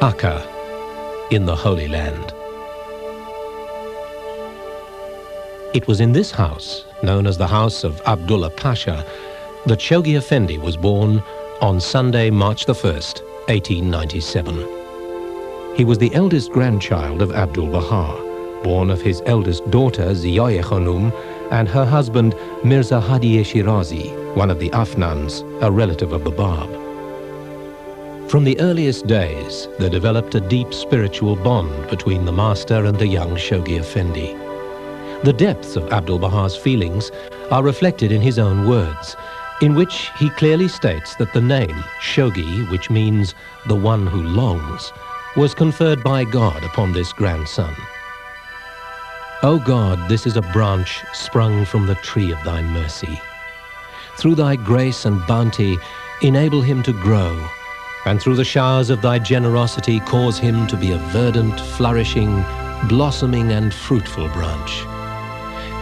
Akka, in the Holy Land. It was in this house, known as the house of Abdu'l-Bahá, that Shoghi Effendi was born on Sunday, March the 1st, 1897. He was the eldest grandchild of Abdu'l-Bahá, born of his eldest daughter, Ziya Khanum, and her husband, Mirza Hadi Shirazi, one of the Afnans, a relative of the Bab. From the earliest days, there developed a deep spiritual bond between the master and the young Shoghi Effendi. The depths of Abdu'l-Bahā's feelings are reflected in his own words, in which he clearly states that the name Shoghi, which means the one who longs, was conferred by God upon this grandson. O God, this is a branch sprung from the tree of thy mercy. Through thy grace and bounty, enable him to grow, and through the showers of thy generosity, cause him to be a verdant, flourishing, blossoming and fruitful branch.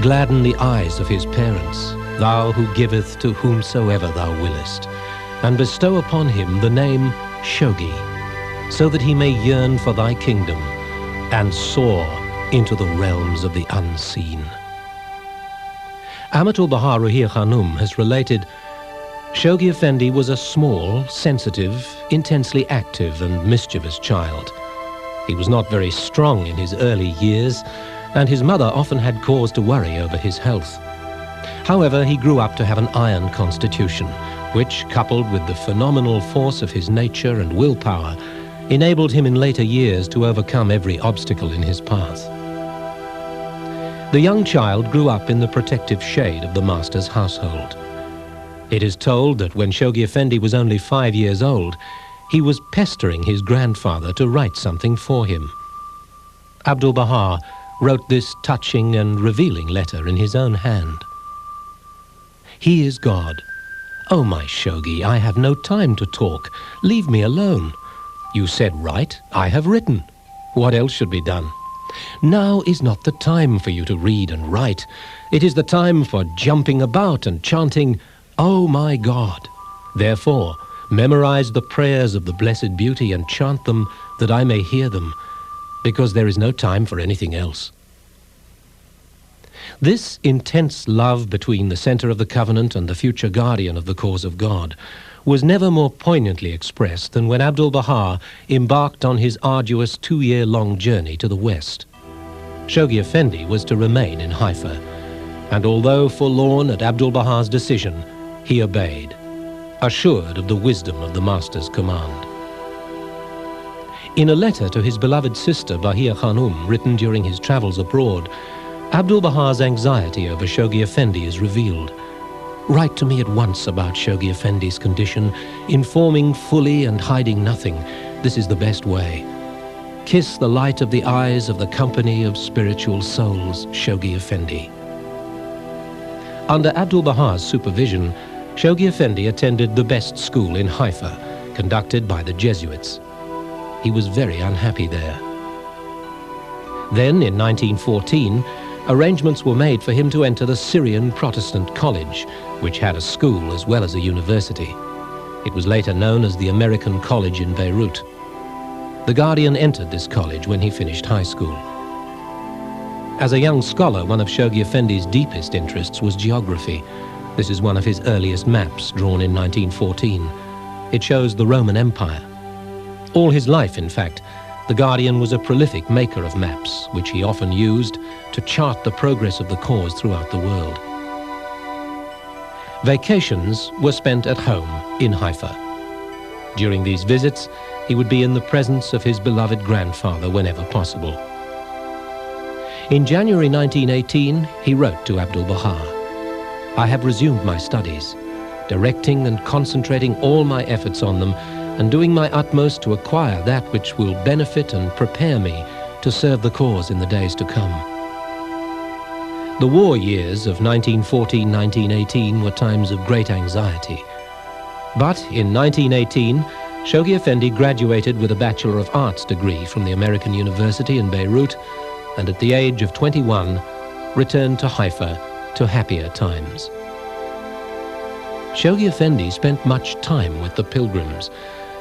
Gladden the eyes of his parents, thou who giveth to whomsoever thou willest, and bestow upon him the name Shoghi, so that he may yearn for thy kingdom and soar into the realms of the unseen. Abdu'l-Bahá Ruhiyya Khanum has related, Shoghi Effendi was a small, sensitive, intensely active and mischievous child. He was not very strong in his early years, and his mother often had cause to worry over his health. However, he grew up to have an iron constitution, which, coupled with the phenomenal force of his nature and willpower, enabled him in later years to overcome every obstacle in his path. The young child grew up in the protective shade of the master's household. It is told that when Shoghi Effendi was only 5 years old, he was pestering his grandfather to write something for him. Abdu'l-Bahá wrote this touching and revealing letter in his own hand. He is God. Oh, my Shoghi, I have no time to talk. Leave me alone. You said write, I have written. What else should be done? Now is not the time for you to read and write. It is the time for jumping about and chanting, Oh, my God. Therefore, memorize the prayers of the Blessed Beauty and chant them that I may hear them, because there is no time for anything else. This intense love between the center of the covenant and the future guardian of the cause of God was never more poignantly expressed than when Abdu'l-Bahá embarked on his arduous 2-year-long journey to the west. Shoghi Effendi was to remain in Haifa, and although forlorn at Abdu'l-Bahā's decision, he obeyed, assured of the wisdom of the master's command. In a letter to his beloved sister Bahia Khanum, written during his travels abroad, Abdu'l-Bahā's anxiety over Shoghi Effendi is revealed. Write to me at once about Shoghi Effendi's condition, informing fully and hiding nothing. This is the best way. Kiss the light of the eyes of the company of spiritual souls, Shoghi Effendi. Under Abdu'l-Bahā's supervision, Shoghi Effendi attended the best school in Haifa, conducted by the Jesuits. He was very unhappy there. Then, in 1914, arrangements were made for him to enter the Syrian Protestant College, which had a school as well as a university. It was later known as the American College in Beirut. The guardian entered this college when he finished high school. As a young scholar, one of Shoghi Effendi's deepest interests was geography. This is one of his earliest maps, drawn in 1914. It shows the Roman Empire. All his life, in fact, the guardian was a prolific maker of maps, which he often used to chart the progress of the cause throughout the world. Vacations were spent at home in Haifa. During these visits, he would be in the presence of his beloved grandfather whenever possible. In January 1918, he wrote to Abdu'l-Bahá, I have resumed my studies, directing and concentrating all my efforts on them and doing my utmost to acquire that which will benefit and prepare me to serve the cause in the days to come. The war years of 1914-1918 were times of great anxiety. But in 1918, Shoghi Effendi graduated with a Bachelor of Arts degree from the American University in Beirut, and at the age of 21, returned to Haifa to happier times. Shoghi Effendi spent much time with the pilgrims,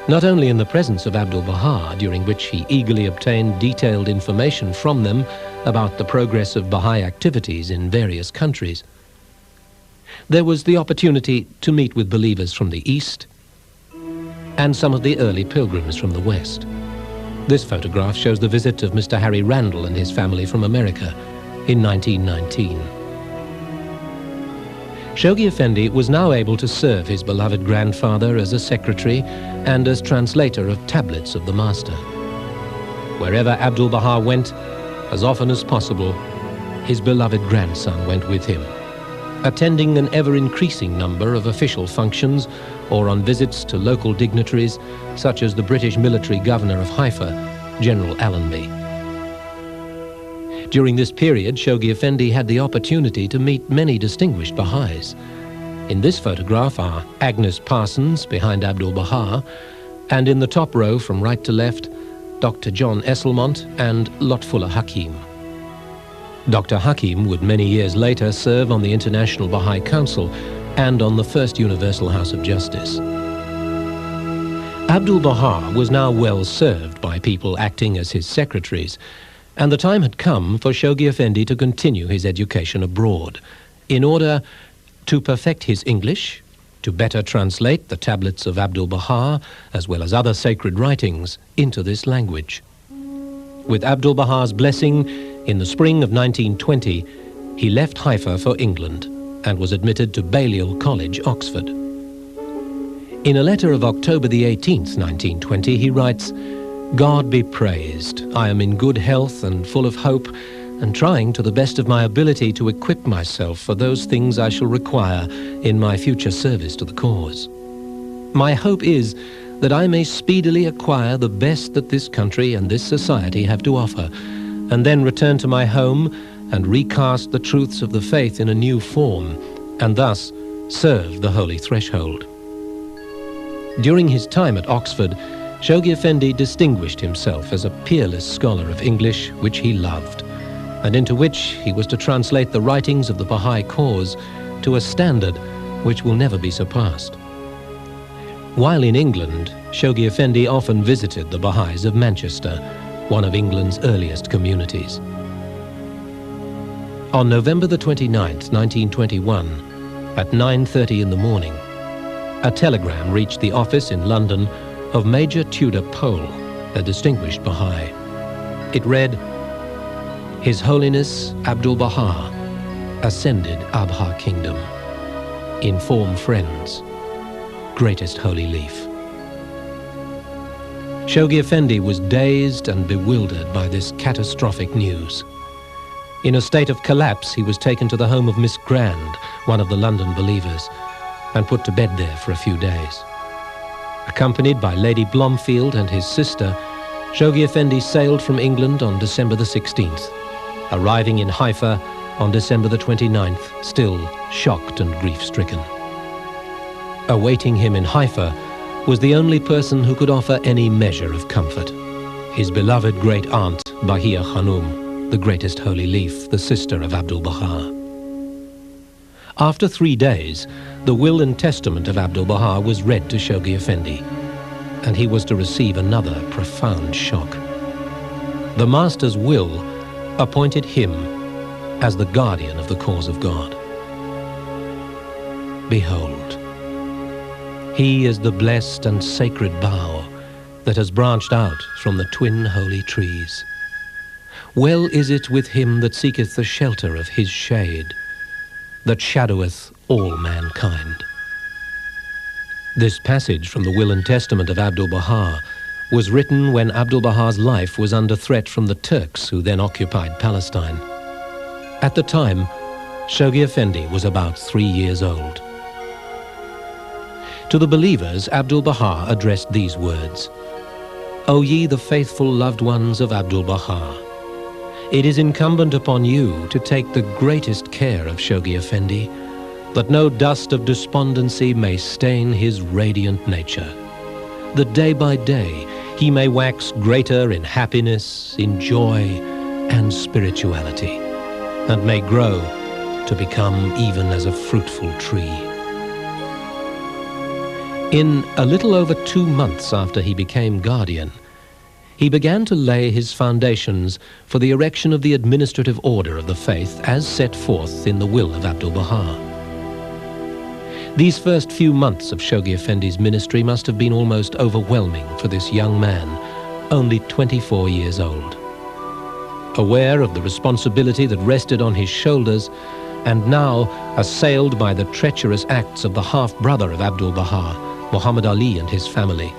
not only in the presence of Abdu'l-Bahá, during which he eagerly obtained detailed information from them about the progress of Baha'i activities in various countries. There was the opportunity to meet with believers from the East and some of the early pilgrims from the West. This photograph shows the visit of Mr. Harry Randall and his family from America in 1919. Shoghi Effendi was now able to serve his beloved grandfather as a secretary and as translator of tablets of the Master. Wherever Abdu'l-Bahá went, as often as possible, his beloved grandson went with him, attending an ever-increasing number of official functions or on visits to local dignitaries such as the British military governor of Haifa, General Allenby. During this period, Shoghi Effendi had the opportunity to meet many distinguished Baha'is. In this photograph are Agnes Parsons behind Abdu'l-Bahá, and in the top row from right to left, Dr. John Esselmont and Lotfullah Hakim. Dr. Hakim would many years later serve on the International Baha'i Council and on the First Universal House of Justice. Abdu'l-Bahá was now well served by people acting as his secretaries, and the time had come for Shoghi Effendi to continue his education abroad in order to perfect his English, to better translate the tablets of Abdu'l-Bahá as well as other sacred writings into this language. With Abdu'l-Bahā's blessing, in the spring of 1920, he left Haifa for England and was admitted to Balliol College, Oxford. In a letter of October the 18th, 1920, he writes, "God be praised. I am in good health and full of hope, and trying to the best of my ability to equip myself for those things I shall require in my future service to the cause. My hope is that I may speedily acquire the best that this country and this society have to offer, and then return to my home and recast the truths of the faith in a new form, and thus serve the holy threshold." During his time at Oxford, Shoghi Effendi distinguished himself as a peerless scholar of English, which he loved, and into which he was to translate the writings of the Baha'i cause to a standard which will never be surpassed. While in England, Shoghi Effendi often visited the Baha'is of Manchester, one of England's earliest communities. On November the 29th, 1921, at 9:30 in the morning, a telegram reached the office in London of Major Tudor Pole, a distinguished Baha'i. It read, "His Holiness Abdu'l-Bahá ascended Abhá Kingdom. Inform friends. Greatest Holy Leaf." Shoghi Effendi was dazed and bewildered by this catastrophic news. In a state of collapse, he was taken to the home of Miss Grand, one of the London believers, and put to bed there for a few days. Accompanied by Lady Blomfield and his sister, Shoghi Effendi sailed from England on December the 16th, arriving in Haifa on December the 29th, still shocked and grief-stricken. Awaiting him in Haifa was the only person who could offer any measure of comfort, his beloved great-aunt, Bahia Khanum, the greatest holy leaf, the sister of Abdu'l-Bahá. After 3 days, the will and testament of Abdu'l-Bahá was read to Shoghi Effendi, and he was to receive another profound shock. The Master's will appointed him as the guardian of the cause of God. Behold, he is the blessed and sacred bough that has branched out from the twin holy trees. Well is it with him that seeketh the shelter of his shade, that shadoweth all mankind. This passage from the will and testament of Abdu'l-Bahá was written when Abdu'l-Bahā's life was under threat from the Turks who then occupied Palestine. At the time, Shoghi Effendi was about 3 years old. To the believers, Abdu'l-Bahá addressed these words, "O ye the faithful loved ones of Abdu'l-Bahá, it is incumbent upon you to take the greatest care of Shoghi Effendi, that no dust of despondency may stain his radiant nature, that day by day he may wax greater in happiness, in joy, and spirituality, and may grow to become even as a fruitful tree. In a little over 2 months after he became guardian, he began to lay his foundations for the erection of the administrative order of the faith as set forth in the will of Abdu'l-Bahá. These first few months of Shoghi Effendi's ministry must have been almost overwhelming for this young man, only 24 years old. Aware of the responsibility that rested on his shoulders, and now assailed by the treacherous acts of the half-brother of Abdu'l-Bahá, Muhammad Ali, and his family,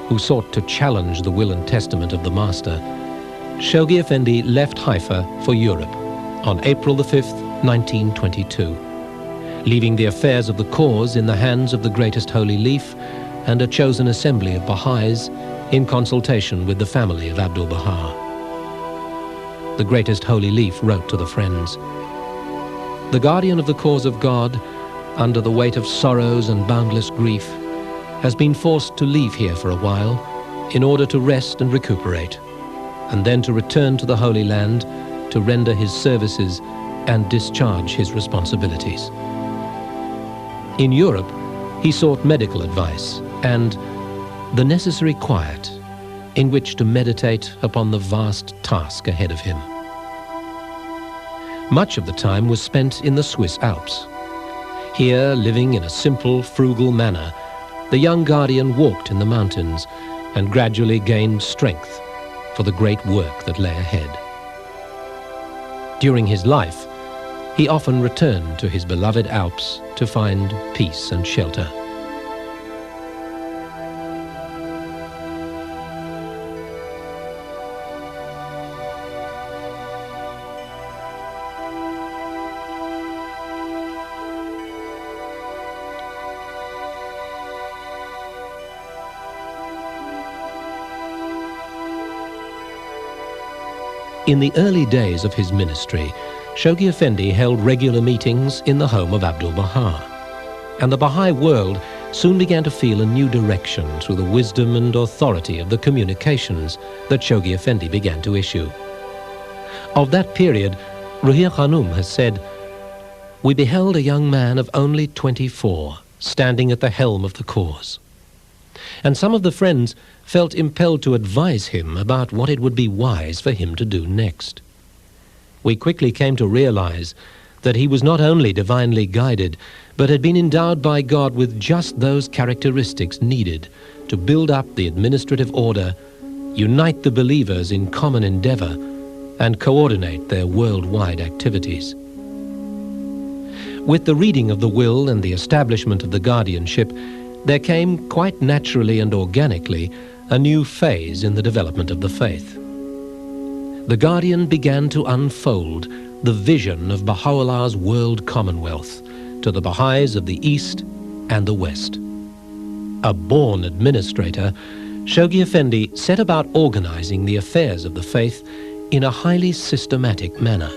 who sought to challenge the will and testament of the Master, Shoghi Effendi left Haifa for Europe on April the 5th, 1922, leaving the affairs of the cause in the hands of the Greatest Holy Leaf and a chosen assembly of Baha'is in consultation with the family of Abdu'l-Bahá. The Greatest Holy Leaf wrote to the friends, "The guardian of the cause of God, under the weight of sorrows and boundless grief, has been forced to leave here for a while in order to rest and recuperate, and then to return to the Holy Land to render his services and discharge his responsibilities." In Europe, he sought medical advice and the necessary quiet in which to meditate upon the vast task ahead of him. Much of the time was spent in the Swiss Alps. Here, living in a simple, frugal manner, the young guardian walked in the mountains and gradually gained strength for the great work that lay ahead. During his life, he often returned to his beloved Alps to find peace and shelter. In the early days of his ministry, Shoghi Effendi held regular meetings in the home of Abdu'l-Bahá, and the Baha'i world soon began to feel a new direction through the wisdom and authority of the communications that Shoghi Effendi began to issue. Of that period, Ruhiyya Khanum has said, "We beheld a young man of only 24 standing at the helm of the cause. And some of the friends felt impelled to advise him about what it would be wise for him to do next. We quickly came to realize that he was not only divinely guided, but had been endowed by God with just those characteristics needed to build up the administrative order, unite the believers in common endeavor, and coordinate their worldwide activities." With the reading of the will and the establishment of the guardianship, there came quite naturally and organically a new phase in the development of the faith. The guardian began to unfold the vision of Baha'u'llah's world commonwealth to the Baha'is of the East and the West. A born administrator, Shoghi Effendi set about organizing the affairs of the faith in a highly systematic manner.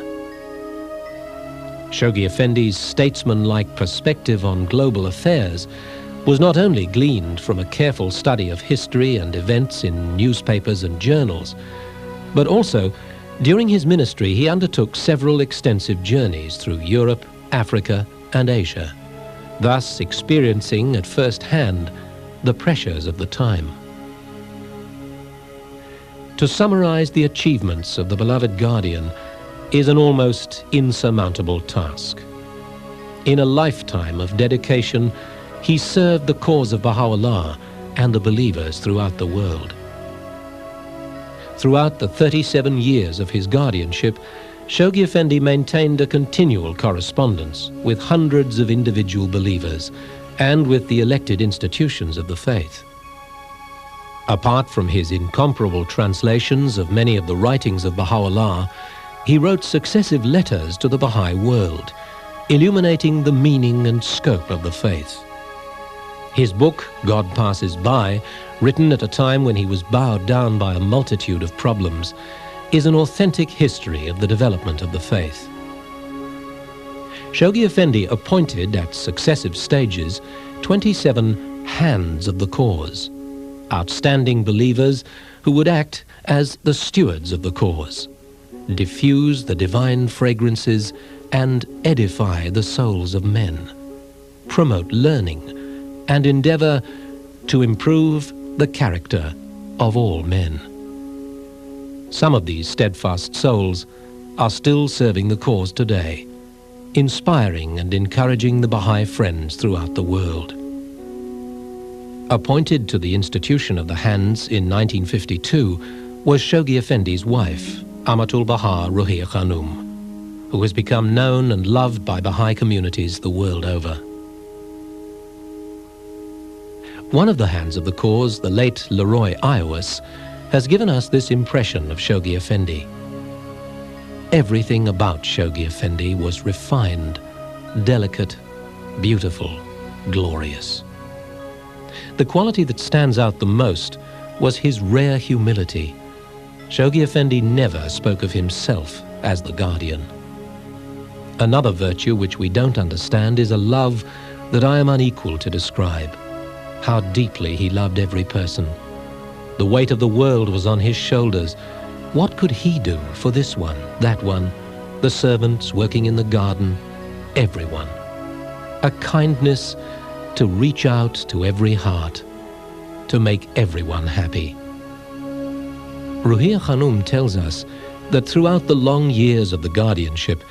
Shoghi Effendi's statesman-like perspective on global affairs was not only gleaned from a careful study of history and events in newspapers and journals, but also, during his ministry, he undertook several extensive journeys through Europe, Africa, and Asia, thus experiencing at first hand the pressures of the time. To summarize the achievements of the beloved guardian is an almost insurmountable task. In a lifetime of dedication, he served the cause of Baha'u'llah and the believers throughout the world. Throughout the 37 years of his guardianship, Shoghi Effendi maintained a continual correspondence with hundreds of individual believers and with the elected institutions of the faith. Apart from his incomparable translations of many of the writings of Baha'u'llah, he wrote successive letters to the Baha'i world, illuminating the meaning and scope of the faith. His book, God Passes By, written at a time when he was bowed down by a multitude of problems, is an authentic history of the development of the faith. Shoghi Effendi appointed at successive stages 27 hands of the cause, outstanding believers who would act as the stewards of the cause, diffuse the divine fragrances and edify the souls of men, promote learning, and endeavor to improve the character of all men. Some of these steadfast souls are still serving the cause today, inspiring and encouraging the Baha'i friends throughout the world. Appointed to the institution of the Hands in 1952 was Shoghi Effendi's wife, Abdu'l-Bahá Ruhiyya Khanum, who has become known and loved by Baha'i communities the world over. One of the hands of the cause, the late Leroy Iowis, has given us this impression of Shoghi Effendi. Everything about Shoghi Effendi was refined, delicate, beautiful, glorious. The quality that stands out the most was his rare humility. Shoghi Effendi never spoke of himself as the guardian. Another virtue which we don't understand is a love that I am unequal to describe. How deeply he loved every person. The weight of the world was on his shoulders. What could he do for this one, that one, the servants working in the garden, everyone? A kindness to reach out to every heart, to make everyone happy. Ruhiyya Khanum tells us that throughout the long years of the guardianship,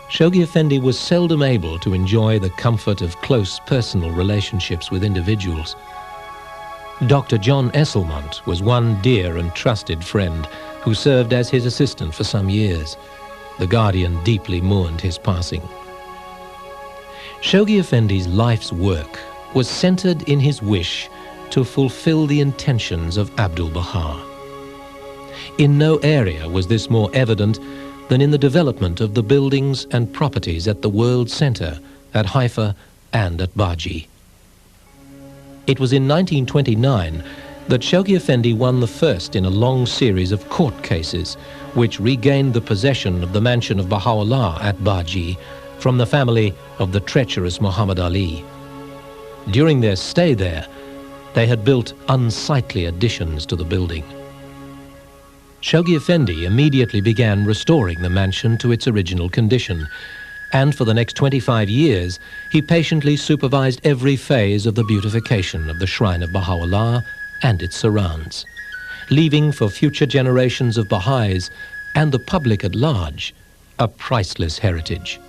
Shoghi Effendi was seldom able to enjoy the comfort of close personal relationships with individuals. Dr. John Esselmont was one dear and trusted friend who served as his assistant for some years. The guardian deeply mourned his passing. Shoghi Effendi's life's work was centered in his wish to fulfill the intentions of Abdu'l-Bahá. In no area was this more evident than in the development of the buildings and properties at the World Center at Haifa and at Baji. It was in 1929 that Shoghi Effendi won the first in a long series of court cases which regained the possession of the mansion of Baha'u'llah at Baji from the family of the treacherous Muhammad Ali. During their stay there, they had built unsightly additions to the building. Shoghi Effendi immediately began restoring the mansion to its original condition, and for the next 25 years, he patiently supervised every phase of the beautification of the shrine of Baha'u'llah and its surrounds, leaving for future generations of Baha'is and the public at large a priceless heritage.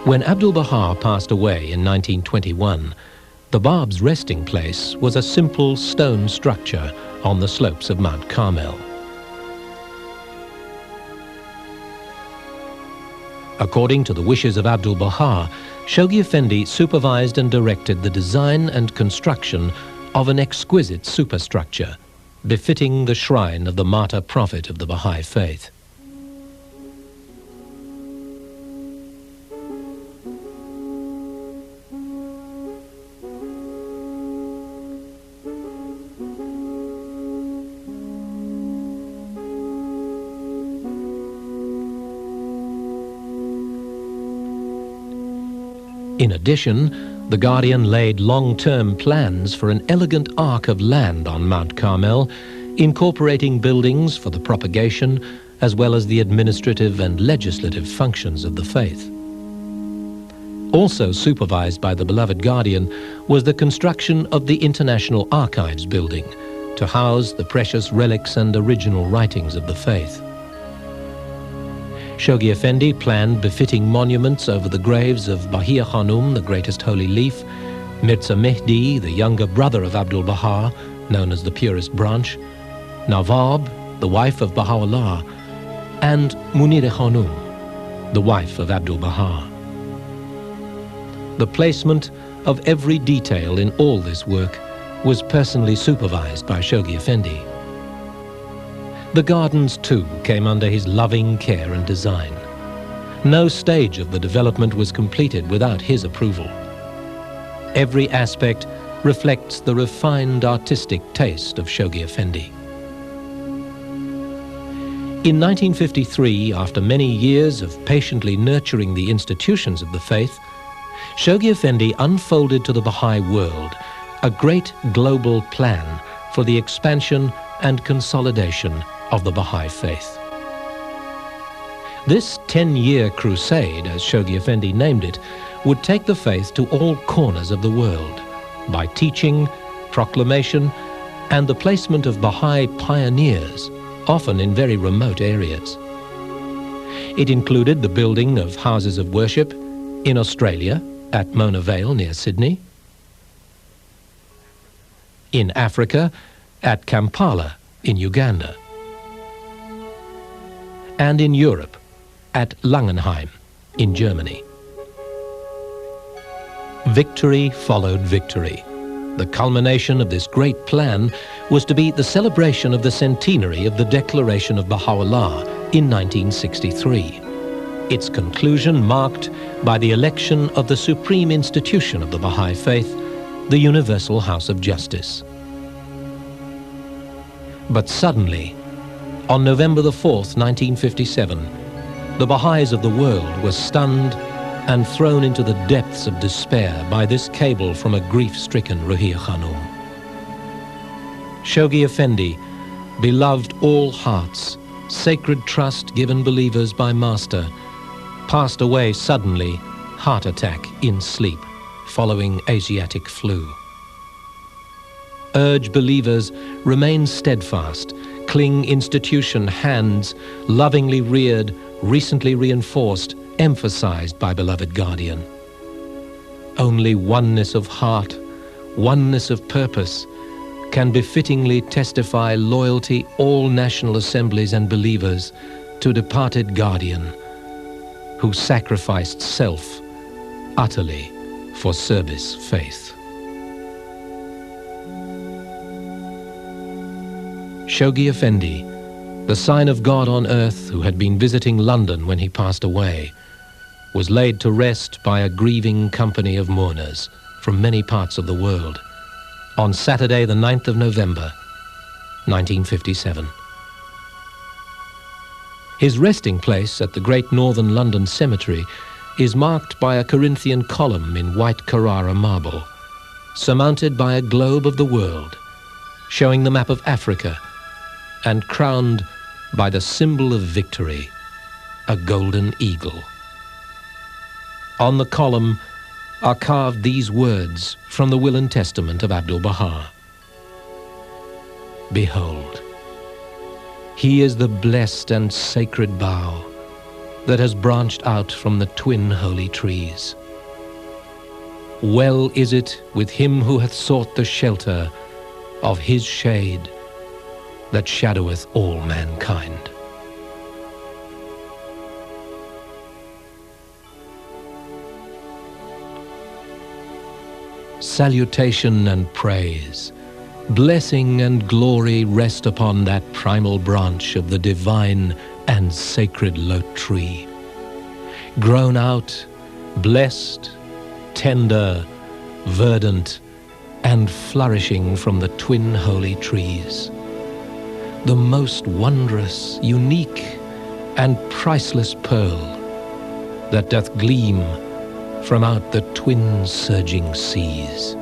When Abdu'l-Bahá passed away in 1921, the Bab's resting place was a simple stone structure on the slopes of Mount Carmel. According to the wishes of Abdu'l-Bahá, Shoghi Effendi supervised and directed the design and construction of an exquisite superstructure, befitting the shrine of the martyr prophet of the Baha'i faith. In addition, the guardian laid long-term plans for an elegant arc of land on Mount Carmel, incorporating buildings for the propagation as well as the administrative and legislative functions of the faith. Also supervised by the beloved guardian was the construction of the International Archives building to house the precious relics and original writings of the faith. Shoghi Effendi planned befitting monuments over the graves of Bahia Khanum, the greatest holy leaf, Mirza Mehdi, the younger brother of Abdu'l-Bahá, known as the purest branch, Nawab, the wife of Baha'u'llah, and Munir Khanum, the wife of Abdu'l-Bahá. The placement of every detail in all this work was personally supervised by Shoghi Effendi. The gardens, too, came under his loving care and design. No stage of the development was completed without his approval. Every aspect reflects the refined artistic taste of Shoghi Effendi. In 1953, after many years of patiently nurturing the institutions of the faith, Shoghi Effendi unfolded to the Baha'i world a great global plan for the expansion and consolidation of the Baha'i faith. This 10-year crusade, as Shoghi Effendi named it, would take the faith to all corners of the world by teaching, proclamation, and the placement of Baha'i pioneers, often in very remote areas. It included the building of houses of worship in Australia, at Mona Vale near Sydney, in Africa, at Kampala in Uganda, and in Europe, at Langenheim in Germany. Victory followed victory. The culmination of this great plan was to be the celebration of the centenary of the Declaration of Baha'u'llah in 1963. Its conclusion marked by the election of the supreme institution of the Baha'i faith, the Universal House of Justice. But suddenly, on November the 4th, 1957, the Baha'is of the world were stunned and thrown into the depths of despair by this cable from a grief-stricken Ruhiya Khanum. Shoghi Effendi, beloved all hearts, sacred trust given believers by Master, passed away suddenly, heart attack in sleep, following Asiatic flu. Urge believers remain steadfast, cling institution hands, lovingly reared, recently reinforced, emphasized by beloved guardian. Only oneness of heart, oneness of purpose, can befittingly testify loyalty all national assemblies and believers to departed guardian, who sacrificed self utterly for service faith. Shoghi Effendi, the sign of God on earth who had been visiting London when he passed away, was laid to rest by a grieving company of mourners from many parts of the world on Saturday the 9th of November, 1957. His resting place at the Great Northern London Cemetery is marked by a Corinthian column in white Carrara marble, surmounted by a globe of the world, showing the map of Africa, and crowned by the symbol of victory, a golden eagle. On the column are carved these words from the Will and Testament of Abdu'l-Bahá. Behold, he is the blessed and sacred bough that has branched out from the twin holy trees. Well is it with him who hath sought the shelter of his shade that shadoweth all mankind. Salutation and praise, blessing and glory rest upon that primal branch of the divine and sacred Lote-Tree, grown out, blessed, tender, verdant, and flourishing from the twin holy trees, the most wondrous, unique, and priceless pearl that doth gleam from out the twin surging seas.